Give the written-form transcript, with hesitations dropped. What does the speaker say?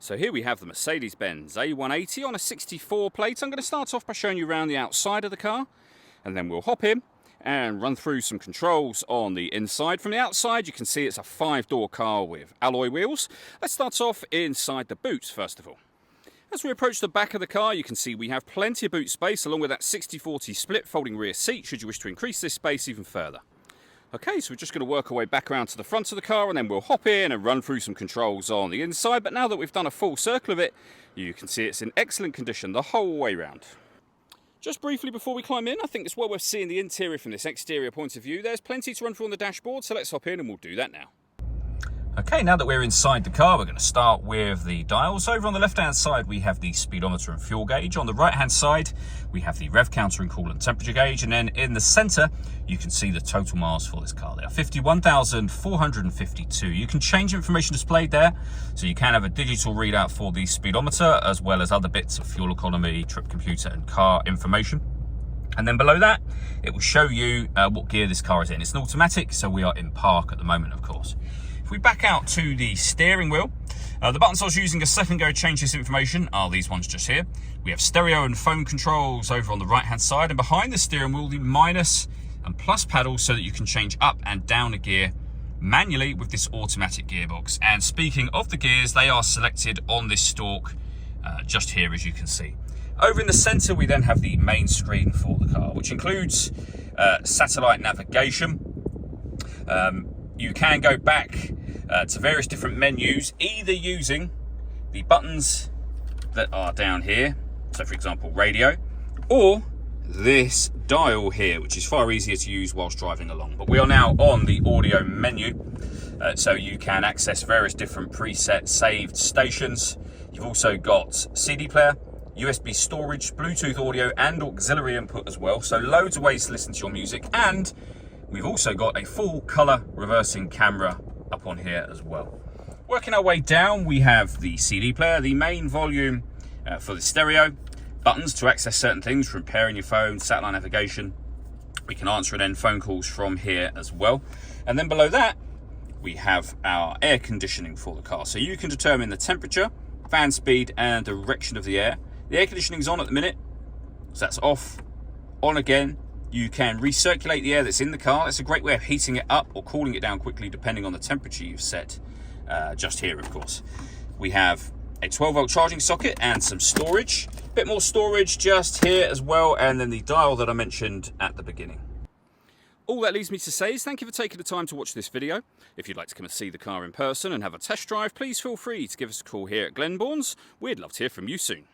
So here we have the Mercedes-Benz A180 on a 64 plate. I'm going to start off by showing you around the outside of the car, and then we'll hop in and run through some controls on the inside. From the outside you can see it's a 5-door car with alloy wheels. Let's start off inside the boot first of all. As we approach the back of the car you can see we have plenty of boot space along with that 60-40 split folding rear seat should you wish to increase this space even further. Okay, so we're just going to work our way back around to the front of the car and then we'll hop in and run through some controls on the inside. But now that we've done a full circle of it, you can see it's in excellent condition the whole way round. Just briefly before we climb in, I think it's well worth seeing the interior from this exterior point of view. There's plenty to run through on the dashboard, so let's hop in and we'll do that now. Okay, now that we're inside the car, we're going to start with the dials. Over on the left-hand side, we have the speedometer and fuel gauge. On the right-hand side, we have the rev counter and coolant temperature gauge. And then in the center, you can see the total miles for this car there, 51,452. You can change information displayed there. So you can have a digital readout for the speedometer, as well as other bits of fuel economy, trip computer, and car information. And then below that, it will show you what gear this car is in. It's an automatic, so we are in park at the moment, of course. If we back out to the steering wheel, the buttons I was using a second ago to change this information are these ones just here. We have stereo and phone controls over on the right hand side, and behind the steering wheel the minus and plus paddles so that you can change up and down a gear manually with this automatic gearbox. And speaking of the gears, they are selected on this stalk just here, as you can see. Over in the center we then have the main screen for the car, which includes satellite navigation. You can go back to various different menus, either using the buttons that are down here, so for example radio, or this dial here, which is far easier to use whilst driving along. But we are now on the audio menu, so you can access various different preset saved stations. You've also got CD player, USB storage, Bluetooth audio and auxiliary input as well, so loads of ways to listen to your music. And we've also got a full color reversing camera up on here as well. Working our way down, we have the CD player, the main volume for the stereo, buttons to access certain things from pairing your phone, satellite navigation. We can answer and end phone calls from here as well. And then below that, we have our air conditioning for the car. So you can determine the temperature, fan speed and direction of the air. The air conditioning is on at the minute, so that's off, on again. You can recirculate the air that's in the car. It's a great way of heating it up or cooling it down quickly depending on the temperature you've set. Just here, of course. We have a 12-volt charging socket and some storage. A bit more storage just here as well, and then the dial that I mentioned at the beginning. All that leaves me to say is thank you for taking the time to watch this video. If you'd like to come and see the car in person and have a test drive, please feel free to give us a call here at Glenbourne's. We'd love to hear from you soon.